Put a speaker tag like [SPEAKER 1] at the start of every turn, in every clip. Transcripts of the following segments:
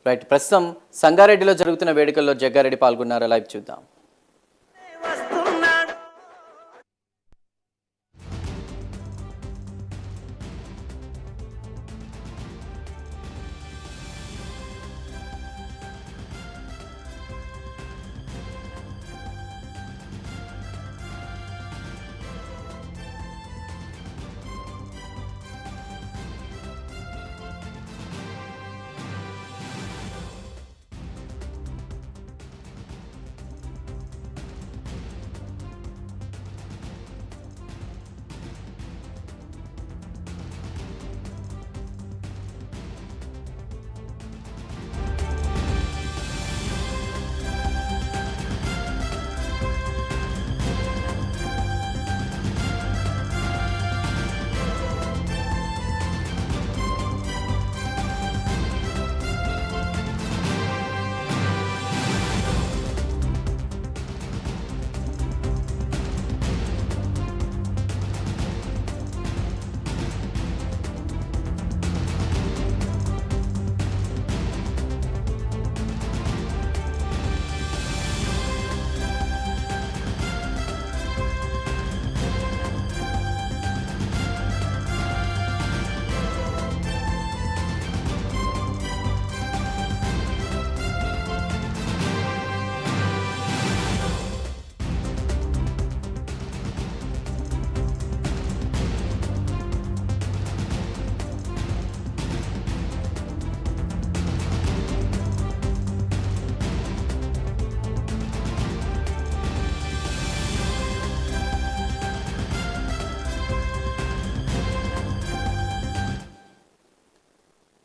[SPEAKER 1] Right, ప్రస్తుతం సంగారెడ్డిలో జరుగుతున్న వేడుకల్లో జగ్గారెడ్డి పాల్గొన్నారు. లైవ్ చూద్దాం.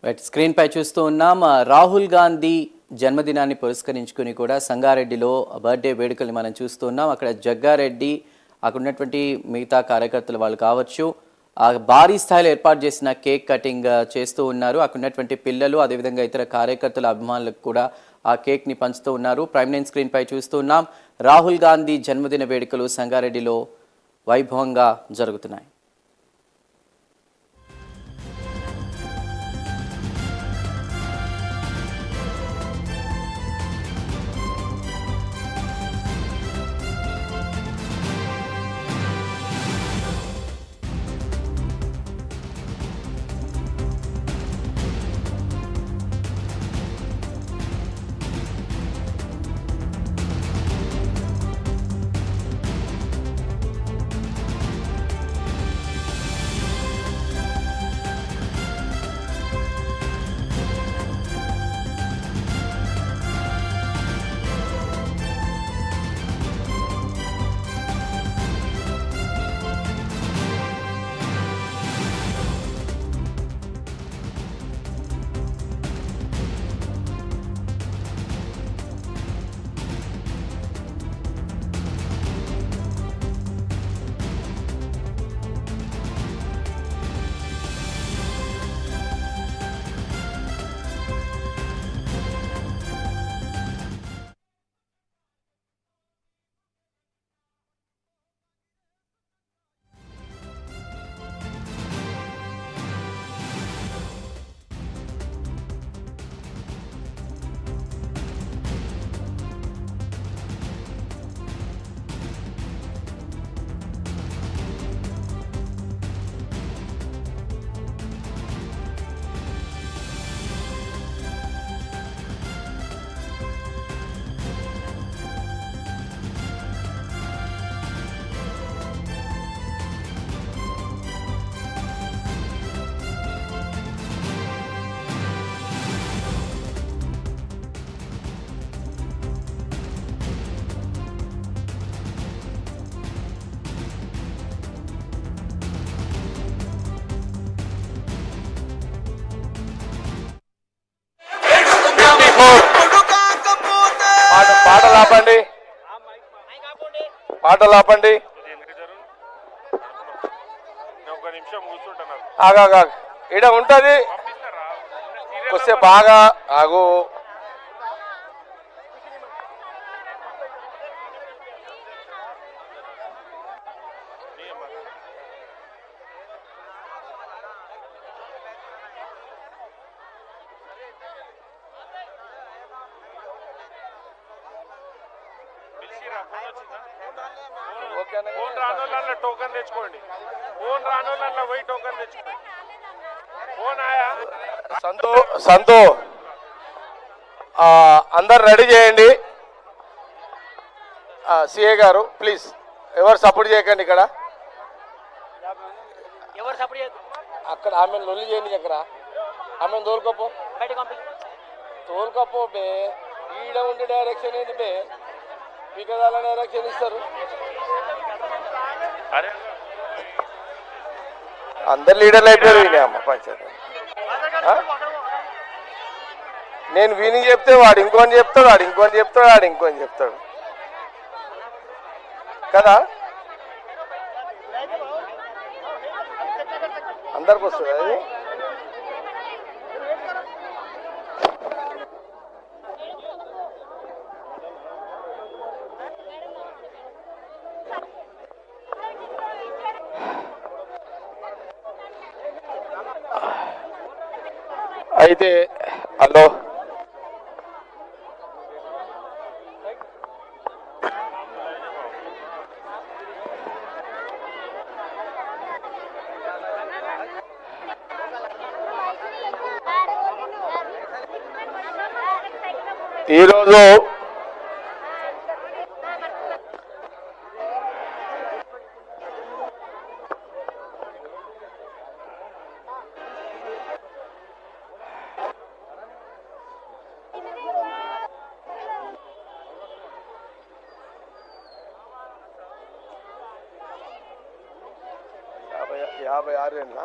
[SPEAKER 1] రైట్, స్క్రీన్ పై చూస్తూ ఉన్నాం. రాహుల్ గాంధీ జన్మదినాన్ని పురస్కరించుకుని కూడా సంగారెడ్డిలో బర్త్డే వేడుకల్ని మనం చూస్తూ ఉన్నాం. అక్కడ జగ్గారెడ్డి, అక్కడ ఉన్నటువంటి మిగతా కార్యకర్తలు వాళ్ళు కావచ్చు, భారీ స్థాయిలో ఏర్పాటు చేసిన కేక్ కటింగ్ చేస్తూ ఉన్నారు. అక్కడ ఉన్నటువంటి పిల్లలు, అదేవిధంగా ఇతర కార్యకర్తల అభిమానులకు కూడా ఆ కేక్ని పంచుతూ ఉన్నారు. ప్రైమ్ లైన్ స్క్రీన్ పై చూస్తూ ఉన్నాం. రాహుల్ గాంధీ జన్మదిన వేడుకలు సంగారెడ్డిలో వైభవంగా జరుగుతున్నాయి.
[SPEAKER 2] పాటలు ఆపండి. ఆగా ఈడ ఉంటుంది కొద్దిసేపు బాగా ఆగు.
[SPEAKER 3] ఫోన్ రానోళ్ళ టోకన్ తెచ్చుకోండి. ఫోన్ రానోళ్ళ పోయి టోకన్ తెచ్చుకోండి. ఫోన్ ఆయా
[SPEAKER 2] సంతో అందరు రెడీ చేయండి. సిఏ గారు ప్లీజ్ ఎవరు సపోర్ట్ చేయకండి. ఇక్కడ అక్కడ ఆమెను లొల్లి చేయండి. అక్కడ ఆమెను తోలుకపో బే. ఈడ ఉండే డైరెక్షన్ ఏంటి బే? వికదాల డైరెక్షన్ ఇస్తారు. అందరు లీడర్లు అయిపోయారు. ఈయన అమ్మ పంచాయతీ నేను వీనికి చెప్తే వాడు ఇంకొని చెప్తాడు, వాడు ఇంకొని చెప్తాడు, వాడు ఇంకొని చెప్తాడు కదా. అందరికి వస్తుంది అది. అయితే హలో ఈరోజు యాభై 56 ఏళ్ళ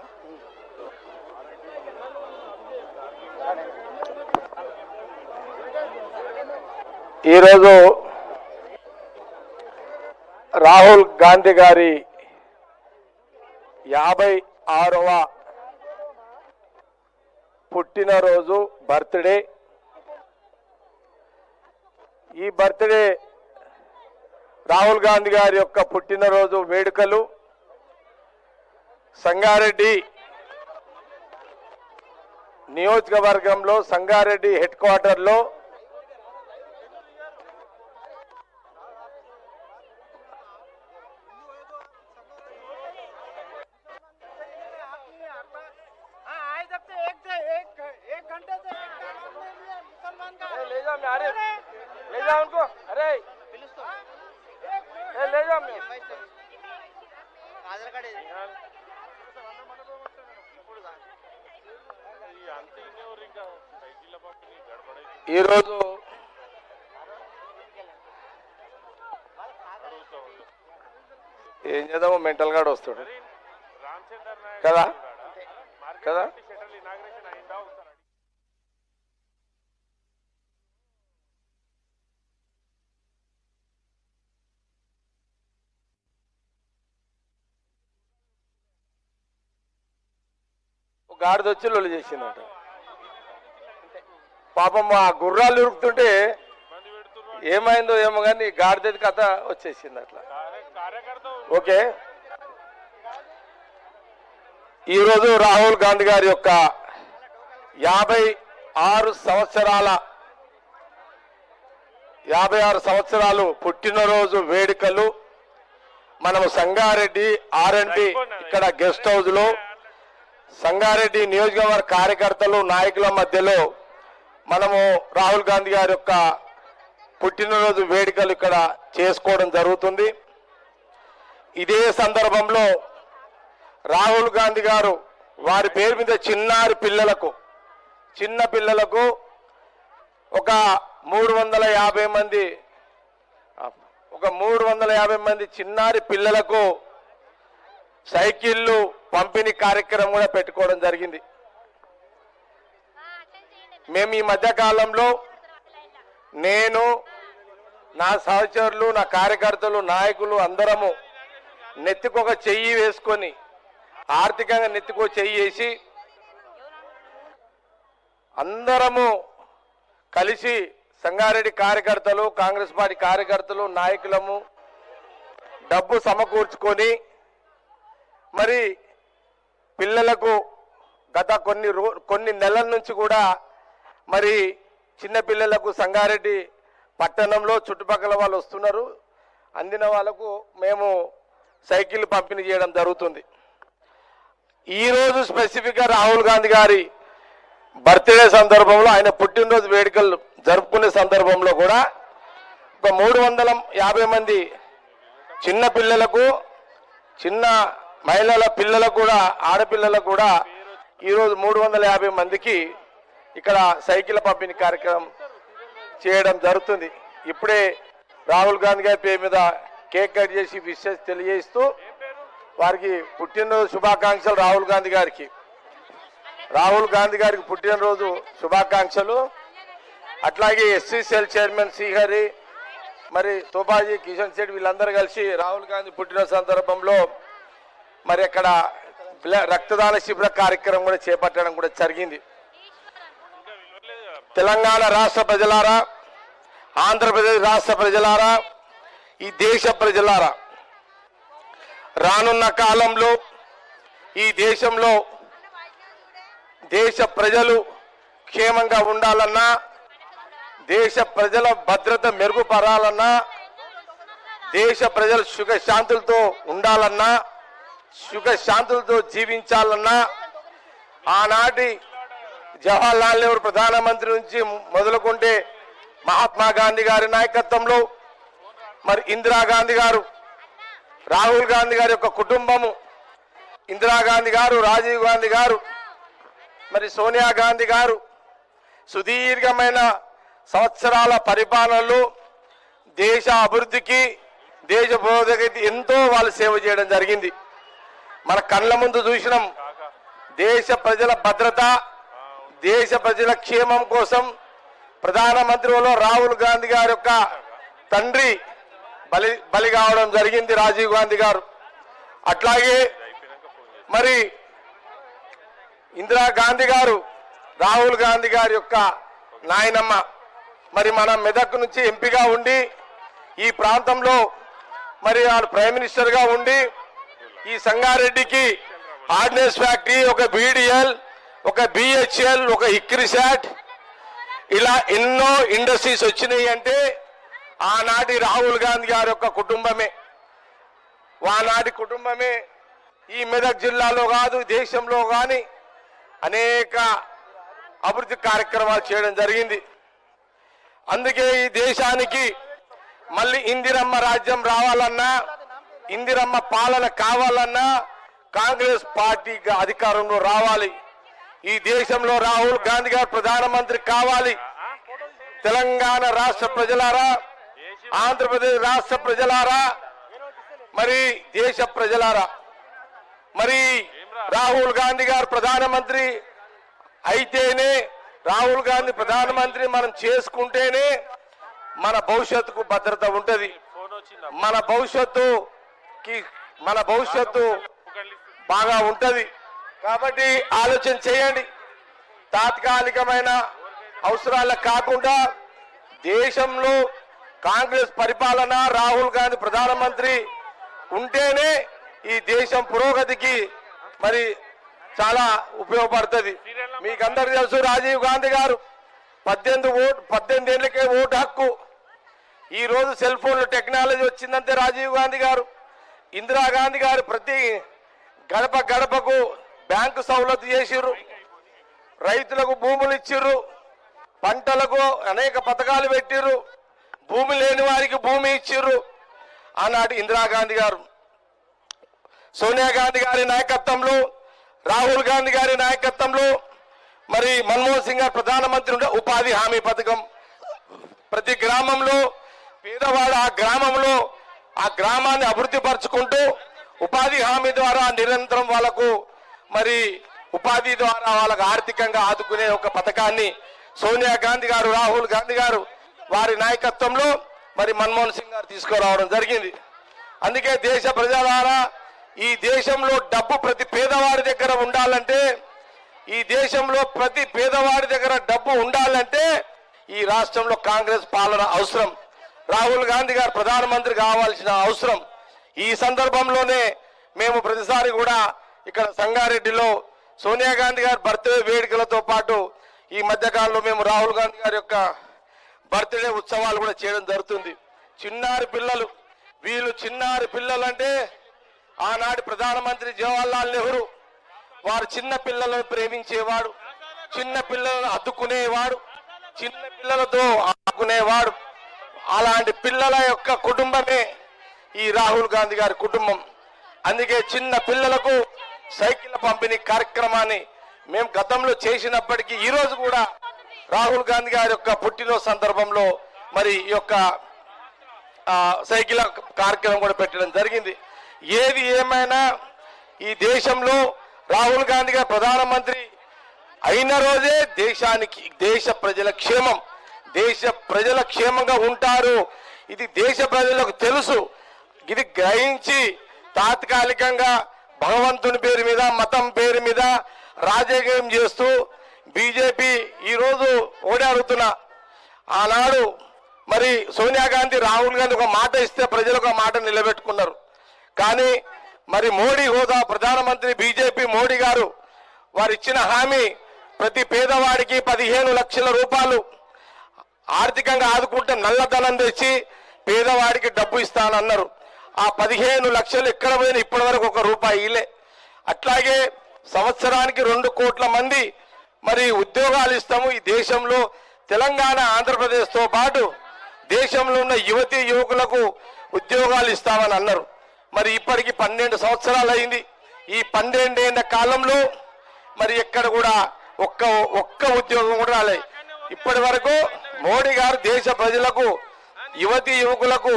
[SPEAKER 2] ఈరోజు రాహుల్ గాంధీ గారి 56వ పుట్టినరోజు బర్త్డే. ఈ బర్త్డే రాహుల్ గాంధీ గారి యొక్క పుట్టినరోజు వేడుకలు సంగారెడ్డి నియోజకవర్గంలో సంగారెడ్డి హెడ్ క్వార్టర్లో ఈరోజు ఏం చేద్దామో మెంటల్ గార్డ్ వస్తాడు కదా కదా. గాడిద వచ్చి లొల్లి చేసిందట. పాపం ఆ గుర్రాలు ఉరుకుతుంటే ఏమైందో ఏమో కానీ గాడిద కథ వచ్చేసింది అట్లా. ఓకే, ఈరోజు రాహుల్ గాంధీ గారి యొక్క 56 సంవత్సరాలు పుట్టినరోజు వేడుకలు మనము సంగారెడ్డి R&B ఇక్కడ గెస్ట్ హౌస్ లో సంగారెడ్డి నియోజకవర్గ కార్యకర్తలు నాయకుల మధ్యలో మనము రాహుల్ గాంధీ గారి యొక్క పుట్టినరోజు వేడుకలు ఇక్కడ చేసుకోవడం జరుగుతుంది. ఇదే సందర్భంలో రాహుల్ గాంధీ గారు వారి పేరు మీద చిన్న పిల్లలకు ఒక 350 మంది చిన్నారి పిల్లలకు సైకిళ్ళు పంపిణీ కార్యక్రమం కూడా పెట్టుకోవడం జరిగింది. మేము ఈ మధ్య కాలంలో నేను నా సహచరులు నా కార్యకర్తలు నాయకులు అందరము నెత్తికొక చెయ్యి వేసుకొని ఆర్థికంగా నెత్తికో చెయ్యి వేసి అందరము కలిసి సంగారెడ్డి కార్యకర్తలు కాంగ్రెస్ పార్టీ కార్యకర్తలు నాయకులము డబ్బు సమకూర్చుకొని మరి పిల్లలకు గత కొన్ని నెలల నుంచి కూడా మరి చిన్న పిల్లలకు సంగారెడ్డి పట్టణంలో చుట్టుపక్కల వాళ్ళు వస్తున్నారు. అందిన వాళ్ళకు మేము సైకిల్ పంపిణీ చేయడం జరుగుతుంది. ఈరోజు స్పెసిఫిక్గా రాహుల్ గాంధీ గారి బర్త్డే సందర్భంలో, ఆయన పుట్టినరోజు వేడుకలు జరుపుకునే సందర్భంలో కూడా ఒక 350 మంది చిన్న పిల్లలకు, చిన్న మహిళల పిల్లలకు కూడా, ఆడపిల్లలకు కూడా ఈరోజు 350 మందికి ఇక్కడ సైకిల్ పంపిణీ కార్యక్రమం చేయడం జరుగుతుంది. ఇప్పుడే రాహుల్ గాంధీ గారి పేరు మీద కేక్ కట్ చేసి విషెస్ తెలియజేస్తూ వారికి పుట్టినరోజు శుభాకాంక్షలు. రాహుల్ గాంధీ గారికి పుట్టినరోజు శుభాకాంక్షలు. అట్లాగే ఎస్సీ సెల్ చైర్మన్ శ్రీహరి, మరి తోపాజీ, కిషన్ శెట్టి వీళ్ళందరూ కలిసి రాహుల్ గాంధీ పుట్టిన సందర్భంలో మరి అక్కడ రక్తదాన శిబిర కార్యక్రమం కూడా చేపట్టడం కూడా జరిగింది. తెలంగాణ రాష్ట్ర ప్రజలారా, ఆంధ్రప్రదేశ్ రాష్ట్ర ప్రజలారా, ఈ దేశ ప్రజలారా, రానున్న కాలంలో ఈ దేశంలో దేశ ప్రజలు క్షేమంగా ఉండాలన్నా, దేశ ప్రజల భద్రత మెరుగుపరాలన్నా, దేశ ప్రజలు సుఖశాంతులతో ఉండాలన్నా, సుఖశాంతులతో జీవించాలన్నా ఆనాటి జవహర్లాల్ నెహ్రూ ప్రధానమంత్రి నుంచి మొదలుకుంటే మహాత్మా గాంధీ గారి నాయకత్వంలో, మరి ఇందిరాగాంధీ గారు, రాహుల్ గాంధీ గారి యొక్క కుటుంబము, ఇందిరాగాంధీ గారు, రాజీవ్ గాంధీ గారు, మరి సోనియా గాంధీ గారు సుదీర్ఘమైన సంవత్సరాల పరిపాలనలో దేశ అభివృద్ధికి, దేశ పురోగతికి ఎంతో వాళ్ళు సేవ చేయడం జరిగింది. మన కళ్ళ ముందు చూసినాం. దేశ ప్రజల భద్రత, దేశ ప్రజల క్షేమం కోసం ప్రధానమంత్రిలో రాహుల్ గాంధీ గారి యొక్క తండ్రి బలి కావడం జరిగింది, రాజీవ్ గాంధీ గారు. అట్లాగే మరి ఇందిరాగాంధీ గారు, రాహుల్ గాంధీ గారి యొక్క నాయనమ్మ, మరి మన మెదక్ నుంచి ఎంపీగా ఉండి ఈ ప్రాంతంలో మరి వాళ్ళు ప్రైమ్ మినిస్టర్గా ఉండి ఈ సంగారెడ్డికి ఆర్డినెన్స్ ఫ్యాక్టరీ, ఒక BDL, ఒక BHL, ఒక హిక్రిసాట్, ఇలా ఎన్నో ఇండస్ట్రీస్ వచ్చినాయి అంటే ఆనాటి రాహుల్ గాంధీ గారి యొక్క కుటుంబమే. ఆనాటి కుటుంబమే ఈ మెదక్ జిల్లాలో కాదు, దేశంలో కానీ అనేక అభివృద్ధి కార్యక్రమాలు చేయడం జరిగింది. అందుకే ఈ దేశానికి మళ్ళీ ఇందిరమ్మ రాజ్యం రావాలన్నా, ఇందిరమ్మ పాలన కావాలన్నా కాంగ్రెస్ పార్టీ అధికారంలో రావాలి. ఈ దేశంలో రాహుల్ గాంధీ గారు ప్రధానమంత్రి కావాలి. తెలంగాణ రాష్ట్ర ప్రజలారా, ఆంధ్రప్రదేశ్ రాష్ట్ర ప్రజలారా, మరి దేశ ప్రజలారా, మరి రాహుల్ గాంధీ గారు ప్రధానమంత్రి అయితేనే, రాహుల్ గాంధీ ప్రధానమంత్రి మనం చేసుకుంటేనే మన భవిష్యత్తుకు భద్రత ఉంటది. మన భవిష్యత్తు బాగా ఉంటది. కాబట్టి ఆలోచన చేయండి. తాత్కాలికమైన అవసరాలకు కాకుండా దేశంలో కాంగ్రెస్ పరిపాలన, రాహుల్ గాంధీ ప్రధానమంత్రి ఉంటేనే ఈ దేశం పురోగతికి మరి చాలా ఉపయోగపడుతుంది. మీకు అందరికీ తెలుసు, రాజీవ్ గాంధీ గారు 18 ఏళ్ళకే ఓటు హక్కు. ఈ రోజు సెల్ ఫోన్లు టెక్నాలజీ వచ్చిందంటే రాజీవ్ గాంధీ గారు, ఇందిరాగాంధీ గారు ప్రతి గడప గడపకు బ్యాంకు సౌలత్ చేసిర్రు, రైతులకు భూములు ఇచ్చిర్రు, పంటలకు అనేక పథకాలు పెట్టిర్రు, భూమి లేని వారికి భూమి ఇచ్చిర్రు. ఆనాటి ఇందిరాగాంధీ గారు, సోనియా గాంధీ గారి నాయకత్వంలో, రాహుల్ గాంధీ గారి నాయకత్వంలో, మరి మన్మోహన్ సింగ్ గారు ప్రధానమంత్రి ఉండే ఉపాధి హామీ పథకం, ప్రతి గ్రామంలో పేదవాడు ఆ గ్రామాన్ని అభివృద్ధి పరుచుకుంటూ ఉపాధి హామీ ద్వారా నిరంతరం వాళ్ళకు మరి ఉపాధి ద్వారా వాళ్ళకు ఆర్థికంగా ఆదుకునే ఒక పథకాన్ని సోనియా గాంధీ గారు, రాహుల్ గాంధీ గారు వారి నాయకత్వంలో మరి మన్మోహన్ సింగ్ గారు తీసుకురావడం జరిగింది. అందుకే దేశ ప్రజలారా, ఈ దేశంలో డబ్బు ప్రతి పేదవాడి దగ్గర ఉండాలంటే, ఈ దేశంలో ప్రతి పేదవాడి దగ్గర డబ్బు ఉండాలంటే ఈ రాష్ట్రంలో కాంగ్రెస్ పాలన అవసరం. రాహుల్ గాంధీ గారు ప్రధానమంత్రి కావాల్సిన అవసరం. ఈ సందర్భంలోనే మేము ప్రతిసారి కూడా ఇక్కడ సంగారెడ్డిలో సోనియా గాంధీ గారి బర్త్డే వేడుకలతో పాటు ఈ మధ్యకాలంలో మేము రాహుల్ గాంధీ గారి యొక్క బర్త్డే ఉత్సవాలు కూడా చేయడం జరుగుతుంది. చిన్నారి పిల్లలు వీళ్ళు చిన్నారి పిల్లలంటే ఆనాటి ప్రధానమంత్రి జవహర్లాల్ నెహ్రూ వారు చిన్న పిల్లలను ప్రేమించేవాడు, చిన్న పిల్లలను అద్దుకునేవాడు, చిన్న పిల్లలతో ఆడుకునేవాడు. అలాంటి పిల్లల యొక్క కుటుంబమే ఈ రాహుల్ గాంధీ గారి కుటుంబం. అందుకే చిన్న పిల్లలకు సైకిల్ పంపిణీ కార్యక్రమాన్ని మేము గతంలో చేసినప్పటికీ ఈరోజు కూడా రాహుల్ గాంధీ గారి యొక్క పుట్టినరోజు సందర్భంలో మరి ఈ యొక్క సైకిల్ కార్యక్రమం కూడా పెట్టడం జరిగింది. ఏది ఏమైనా ఈ దేశంలో రాహుల్ గాంధీ గారు ప్రధానమంత్రి అయిన రోజే దేశ ప్రజల క్షేమం, దేశ ప్రజల క్షేమంగా ఉంటారు. ఇది దేశ ప్రజలకు తెలుసు. ఇది గ్రహించి తాత్కాలికంగా భగవంతుని పేరు మీద, మతం పేరు మీద రాజకీయం చేస్తూ బీజేపీ ఈరోజు ఓడి అడుగుతున్నా. ఆనాడు మరి సోనియా గాంధీ రాహుల్ గాంధీ ఒక మాట ఇస్తే ప్రజలకు ఒక మాట నిలబెట్టుకున్నారు. కానీ మరి మోడీ హోదా ప్రధానమంత్రి బీజేపీ మోడీ గారు వారు ఇచ్చిన హామీ ప్రతి పేదవాడికి 15 లక్షల రూపాయలు ఆర్థికంగా ఆదుకుంటే నల్లధనం తెచ్చి పేదవాడికి డబ్బు ఇస్తానన్నారు. ఆ 15 లక్షలు ఎక్కడ పోయినా ఇప్పటి వరకు ₹1 ఇలే. అట్లాగే సంవత్సరానికి 2 కోట్ల మంది మరి ఉద్యోగాలు ఇస్తాము. ఈ దేశంలో తెలంగాణ, ఆంధ్రప్రదేశ్తో పాటు దేశంలో ఉన్న యువతీ యువకులకు ఉద్యోగాలు ఇస్తామని అన్నారు. మరి ఇప్పటికి 12 సంవత్సరాలు అయింది. ఈ 12 ఏళ్ల కాలంలో మరి ఎక్కడ కూడా ఒక్క ఉద్యోగం కూడా రాలేదు. ఇప్పటి వరకు మోడీ గారు దేశ ప్రజలకు, యువతీ యువకులకు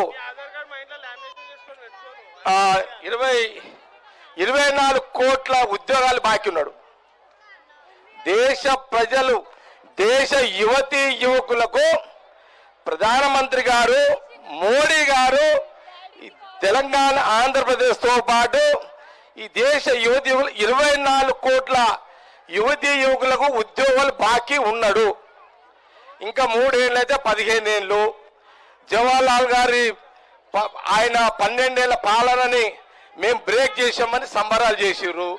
[SPEAKER 2] 24 కోట్ల ఉద్యోగాలు బాకీ ఉన్నాడు. దేశ ప్రజలు, దేశ యువతీ యువకులకు ప్రధానమంత్రి గారు మోడీ గారు తెలంగాణ, ఆంధ్రప్రదేశ్తో పాటు ఈ దేశ యువతీ యువకులు 24 కోట్ల యువతీ యువకులకు ఉద్యోగాలు బాకీ ఉన్నాడు. ఇంకా 3 ఏళ్ళు అయితే 15 ఏళ్ళు. జవహర్లాల్ గారి ఆయన 12 ఏళ్ల పాలనని మేము బ్రేక్ చేసామని సంబరాలు చేసిర్రు.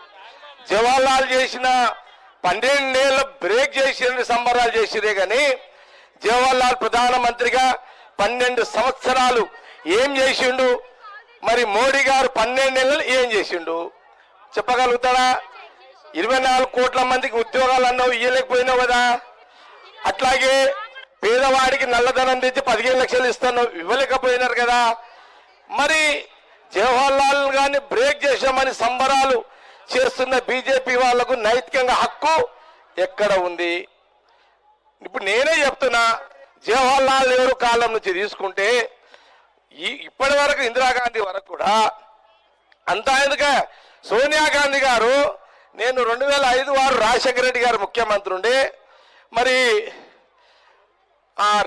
[SPEAKER 2] జవహర్లాల్ చేసిన 12 ఏళ్ళ బ్రేక్ చేసిన సంబరాలు చేసిరే కానీ జవహర్లాల్ ప్రధానమంత్రిగా 12 సంవత్సరాలు ఏం చేసిండు? మరి మోడీ గారు 12 ఏళ్ళు ఏం చేసిండు చెప్పగలుగుతాడా? 24 కోట్ల మందికి ఉద్యోగాలు అన్నావు, ఇవ్వలేకపోయినావు కదా. అట్లాగే పేదవాడికి నల్లధనం తెచ్చి 15 లక్షలు ఇస్తాను, ఇవ్వలేకపోయినారు కదా. మరి జవహర్లాల్ గారిని బ్రేక్ చేశామని సంబరాలు చేస్తున్న బీజేపీ వాళ్లకు నైతికంగా హక్కు ఎక్కడ ఉంది? ఇప్పుడు నేనే చెప్తున్నా, జవహర్లాల్ నెహ్రూ కాలం నుంచి తీసుకుంటే ఇప్పటి వరకు ఇందిరాగాంధీ వరకు కూడా అంతా ఎందుక సోనియా గాంధీ గారు, నేను 2005 వారు రాజశేఖర రెడ్డి గారు ముఖ్యమంత్రి ఉండే, మరి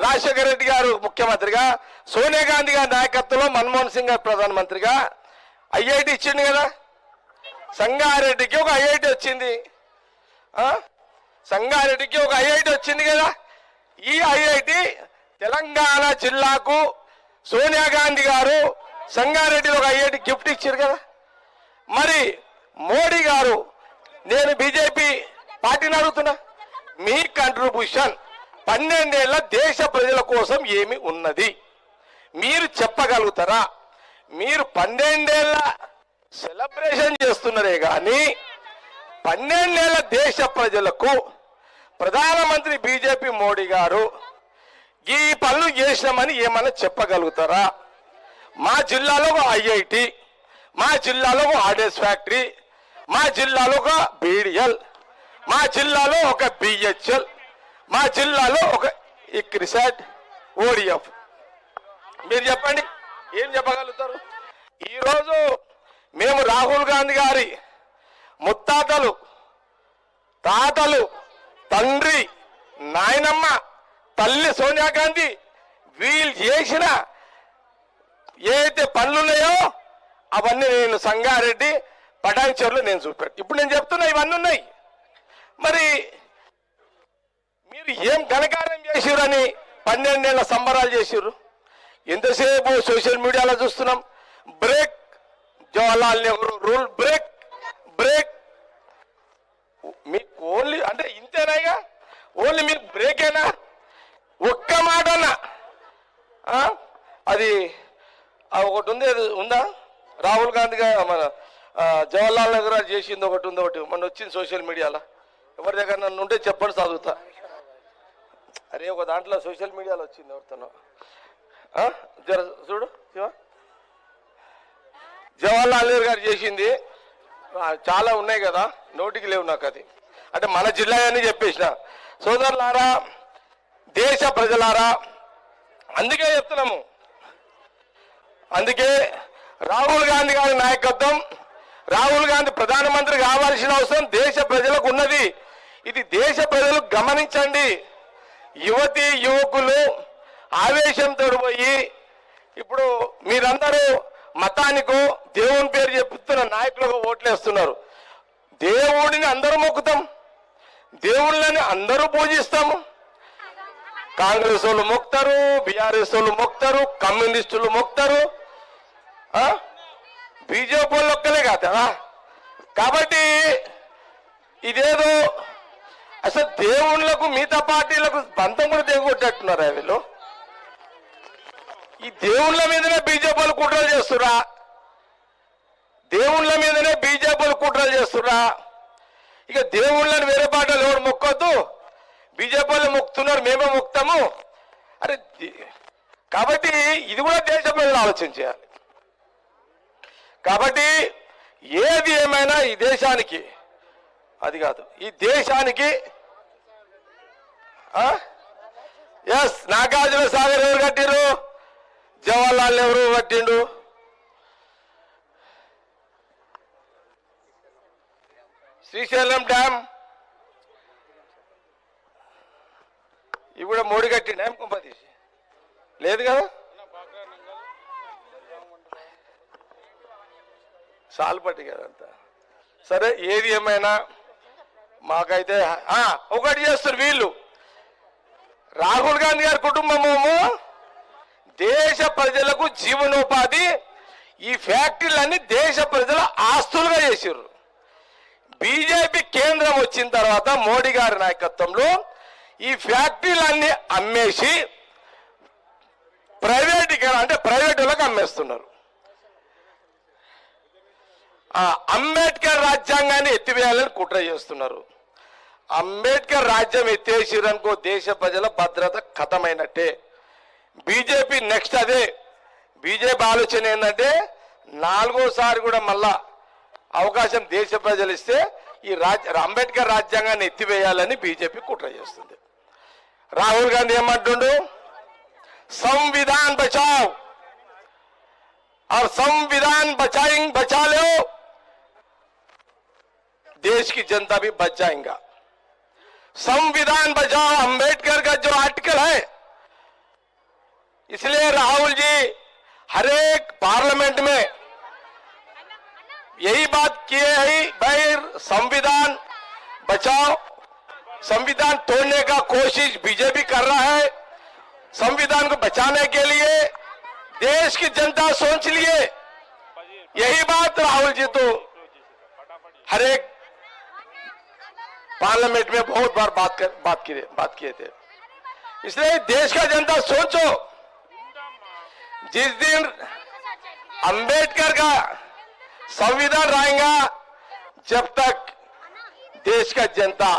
[SPEAKER 2] రాజశేఖర రెడ్డి గారు ముఖ్యమంత్రిగా, సోనియా గాంధీ గారి నాయకత్వంలో మన్మోహన్ సింగ్ గారు ప్రధానమంత్రిగా ఐఐటి ఇచ్చింది కదా. సంగారెడ్డికి ఒక ఐఐటి వచ్చింది, సంగారెడ్డికి ఒక ఐఐటి వచ్చింది కదా. ఈ ఐఐటి తెలంగాణ జిల్లాకు సోనియా గాంధీ గారు సంగారెడ్డిలో ఒక ఐఐటి గిఫ్ట్ ఇచ్చారు కదా. మరి మోడీ గారు, నేను బీజేపీ పార్టీని అడుగుతున్నా, మీ కంట్రిబ్యూషన్ 12 ఏళ్ల దేశ ప్రజల కోసం ఏమి ఉన్నది మీరు చెప్పగలుగుతారా? మీరు 12 ఏళ్ల సెలబ్రేషన్ చేస్తున్నారే కానీ 12 ఏళ్ల దేశ ప్రజలకు ప్రధానమంత్రి బీజేపీ మోడీ గారు ఈ పనులు చేసినామని ఏమన్నా చెప్పగలుగుతారా? మా జిల్లాలో ఒక ఐఐటి, మా జిల్లాలో ఒక ఆర్డెస్ ఫ్యాక్టరీ, మా జిల్లాలో ఒక బీడిఎల్, మా జిల్లాలో ఒక బిహెచ్ఎల్, మా జిల్లాలో ఒక ఇక్రిసాట్, ఓడిఎఫ్. మీరు చెప్పండి, ఏం చెప్పగలుగుతారు? ఈరోజు మేము రాహుల్ గాంధీ గారి ముత్తాతలు, తాతలు, తండ్రి, నాయనమ్మ, తల్లి సోనియా గాంధీ వీళ్ళు చేసిన ఏదైతే పనులున్నాయో అవన్నీ నేను సంగారెడ్డి, పటాన్చెరులో నేను చూపాను. ఇప్పుడు నేను చెప్తున్నా ఇవన్నీ ఉన్నాయి. మరి మీరు ఏం ఘనకార్యం చేసిర్రని 12 ఏళ్ల సంబరాలు చేసిర్రు? ఎంతసేపు సోషల్ మీడియాలో చూస్తున్నాం, break Jawaharlal Nehru rule break break. మీకు ఓన్లీ అంటే ఇంతేనాయిగా, ఓన్లీ మీకు బ్రేకేనా? ఒక్క మాటనా? అది ఒకటి ఉంది, అది ఉందా? రాహుల్ గాంధీ గారు మన జవహర్లాల్ నెహ్రూ గారు చేసింది ఒకటి ఉంది, ఒకటి మొన్న వచ్చింది సోషల్ మీడియాలో. ఎవరి దగ్గర నన్ను ఉంటే చెప్పండి, చదువుతా. అరే ఒక దాంట్లో సోషల్ మీడియాలో వచ్చింది ఎవరితోనో, జర చూడు శివ. జవహర్లాల్ నెహ్రూ గారు చేసింది చాలా ఉన్నాయి కదా, నోటికి లేవు నాకు అది. అంటే మన జిల్లా అని చెప్పేసిన. సోదరులారా, దేశ ప్రజలారా, అందుకే చెప్తున్నాము, అందుకే రాహుల్ గాంధీ గారి నాయకత్వం, రాహుల్ గాంధీ ప్రధానమంత్రి కావాల్సిన అవసరం దేశ ప్రజలకు ఉన్నది. ఇది దేశ ప్రజలు గమనించండి. యువతి యువకులు ఆవేశంతో పోయి ఇప్పుడు మీరందరూ మతానికో దేవుని పేరు చెప్తున్న నాయకులకు ఓట్లేస్తున్నారు. దేవుడిని అందరూ మొక్కుతాం, దేవుళ్ళని అందరూ పూజిస్తాము. కాంగ్రెస్ వాళ్ళు మొక్తారు, బీఆర్ఎస్ వాళ్ళు మొక్తారు, కమ్యూనిస్టులు మొక్తారు, బీజేపీ వాళ్ళు ఒక్కలే కదా. కాబట్టి ఇదేదో అసలు దేవుళ్ళకు మిగతా పార్టీలకు బంధం కూడా తెగొట్టేట్టున్నారా వీళ్ళు? ఈ దేవుళ్ళ మీదనే బీజేపీ వాళ్ళు కుట్రలు చేస్తురా, దేవుళ్ళ మీదనే బీజేపీ వాళ్ళు కుట్రలు చేస్తురా. ఇక దేవుళ్ళని వేరే పార్టీలు ఎవరు మొక్కొద్దు, బీజేపీ వాళ్ళు మొక్కుతున్నారు, మేమే మొక్తాము. అరే కాబట్టి ఇది కూడా దేశ ప్రజలు ఆలోచన చేయాలి. కాబట్టి ఏది ఏమైనా ఈ దేశానికి, అది కాదు ఈ దేశానికి, ఎస్ నాగార్జున సాగర్ ఎవరు కట్టిరు? జవహర్లాల్ నెహ్రూ కట్టిండు. శ్రీశైలం డ్యామ్ ఇవి కూడా మోడీ కట్టిండు. ఏం కుంపతీసి లేదు కదా, సాల్పట్టి కదంతా. సరే ఏది ఏమైనా మాకైతే ఒకటి చేస్తారు వీళ్ళు. రాహుల్ గాంధీ గారి కుటుంబమేమో దేశ ప్రజలకు జీవనోపాధి, ఈ ఫ్యాక్టరీలన్నీ దేశ ప్రజల ఆస్తులుగా చేసారు. బీజేపీ కేంద్రం వచ్చిన తర్వాత మోడీ గారి నాయకత్వంలో ఈ ఫ్యాక్టరీలన్నీ అమ్మేసి ప్రైవేటీకరణ, అంటే ప్రైవేట్ వాళ్ళకి అమ్మేస్తున్నారు. అంబేద్కర్ రాజ్యాంగాన్ని ఎత్తివేయాలని కుట్ర చేస్తున్నారు. అంబేద్కర్ రాజ్యం ఎత్తేసిరనుకో దేశ ప్రజల భద్రత ఖతమైనట్టే. బీజేపీ నెక్స్ట్ అదే. బీజేపీ ఆలోచన ఏంటంటే నాలుగోసారి కూడా మళ్ళా అవకాశం దేశ ప్రజలు ఇస్తే ఈ అంబేద్కర్ రాజ్యాంగాన్ని ఎత్తివేయాలని బీజేపీ కుట్ర చేస్తుంది. రాహుల్ గాంధీ ఏమంటుండు? సంవిధాన్ బచావ్ और संविधान बचा लो, देश की जनता भी बच जाएगा. संविधान बचाओ, अंबेडकर का जो आर्टिकल है, इसलिए राहुल जी हर एक पार्लियामेंट में यही बात किए है, भाई संविधान बचाओ. संविधान तोड़ने का कोशिश बीजेपी कर रहा है. संविधान को बचाने के लिए देश की जनता सोच लिए. यही बात राहुल जी तो हर एक पार्लियामेंट में बहुत बार बात किए थे. इसलिए देश का जनता सोचो, जिस दिन अंबेडकर का संविधान रहेगा, जब तक देश का जनता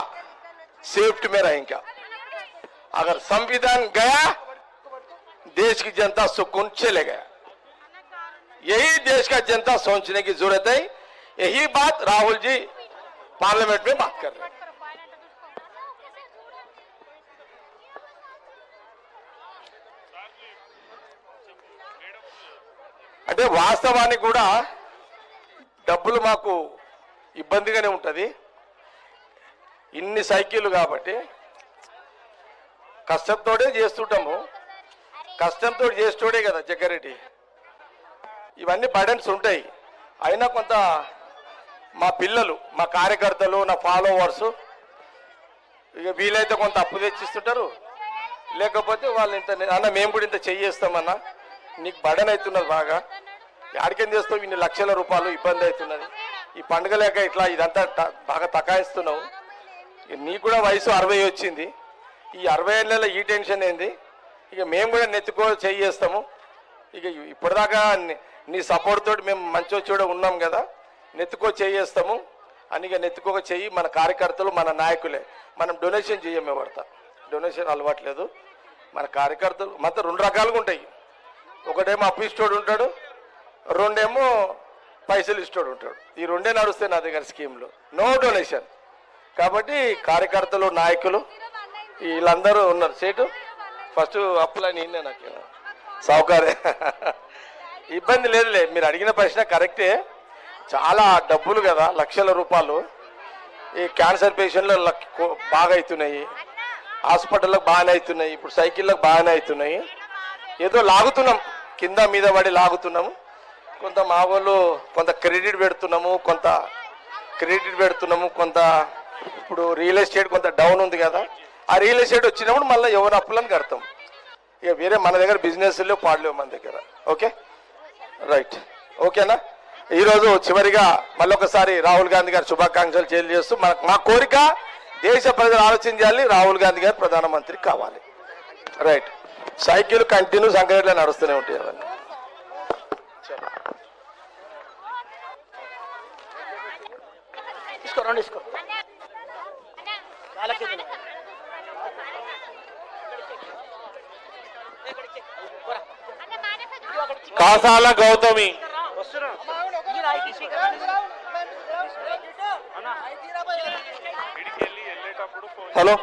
[SPEAKER 2] सेफ्ट में रहेगा. अगर संविधान गया, देश की जनता सुकून चले गया. यही देश का जनता सोचने की जरूरत है. यही बात राहुल जी पार्लियामेंट में बात कर रहे हैं. అంటే వాస్తవానికి కూడా డబ్బులు మాకు ఇబ్బందిగానే ఉంటుంది. ఇన్ని సైకిళ్ళు కాబట్టి కష్టంతోనే చేస్తుంటాము. కష్టంతో చేస్తోడే కదా జగ్గారెడ్డి. ఇవన్నీ బర్డెన్స్ ఉంటాయి. అయినా కొంత మా పిల్లలు, మా కార్యకర్తలు, నా ఫాలోవర్స్ ఇక వీలైతే కొంత అప్పు తెచ్చిస్తుంటారు. లేకపోతే వాళ్ళు ఇంత అన్న మేము కూడా ఇంత చెయ్యేస్తామన్నా, నీకు బర్డెన్ అవుతున్నది బాగా, ఆడికేం చేస్తావు, ఇన్ని లక్షల రూపాయలు ఇబ్బంది అవుతున్నది, ఈ పండుగ లేక ఇట్లా ఇదంతా బాగా తకాయిస్తున్నావు, నీకు కూడా వయసు 60 వచ్చింది, ఈ 60 ఏళ్ళ ఈ టెన్షన్ ఏంది, ఇక మేము కూడా నెత్తుకో చెయ్యేస్తాము, ఇక ఇప్పటిదాకా నీ సపోర్ట్ తోటి మేము మంచి వచ్చి ఉన్నాం కదా, నెత్తుకో చేయేస్తాము అని. ఇక నెత్తుకోక చెయ్యి మన కార్యకర్తలు మన నాయకులే. మనం డొనేషన్ చేయమే పడతా, డొనేషన్ అలవాట్లేదు. మన కార్యకర్తలు మొత్తం 2 రకాలుగా ఉంటాయి. ఒకటేమో అప్పు ఇష్టోడు ఉంటాడు, రెండేమో పైసలు ఇష్టోడు ఉంటాడు. ఈ 2 నడుస్తాయి నా దగ్గర స్కీమ్లో, నో డొనేషన్. కాబట్టి కార్యకర్తలు నాయకులు వీళ్ళందరూ ఉన్నారు. సేటు ఫస్ట్ అప్పులని నాకు సౌకర్యం ఇబ్బంది లేదులే. మీరు అడిగిన ప్రశ్న కరెక్టే. చాలా డబ్బులు కదా, లక్షల రూపాయలు. ఈ క్యాన్సర్ పేషెంట్లు బాగా అవుతున్నాయి, హాస్పిటల్లకు బాగానే అవుతున్నాయి, ఇప్పుడు సైకిళ్ళకు బాగానే అవుతున్నాయి. ఏదో లాగుతున్నాం, కింద మీద పడి లాగుతున్నాము. కొంత మా వాళ్ళు కొంత క్రెడిట్ పెడుతున్నాము, కొంత ఇప్పుడు రియల్ ఎస్టేట్ కొంత డౌన్ ఉంది కదా, ఆ రియల్ ఎస్టేట్ వచ్చినప్పుడు మళ్ళీ ఎవరి అప్పులను కడతాం. ఇక వేరే మన దగ్గర బిజినెస్లో పాడలేవు మన దగ్గర. ఓకే రైట్, ఓకేనా. ఈరోజు చివరిగా మళ్ళొకసారి రాహుల్ గాంధీ గారి శుభాకాంక్షలు తెలియజేస్తూ మా కోరిక దేశ ప్రజలు ఆలోచించాలి, రాహుల్ గాంధీ గారు ప్రధానమంత్రి కావాలి. రైట్, సైకిల్ కంటిన్యూ సంక్రాంతిలో నడుస్తూనే ఉంటాయి అవన్నీ.
[SPEAKER 3] కాసాల గౌతమి
[SPEAKER 2] హలో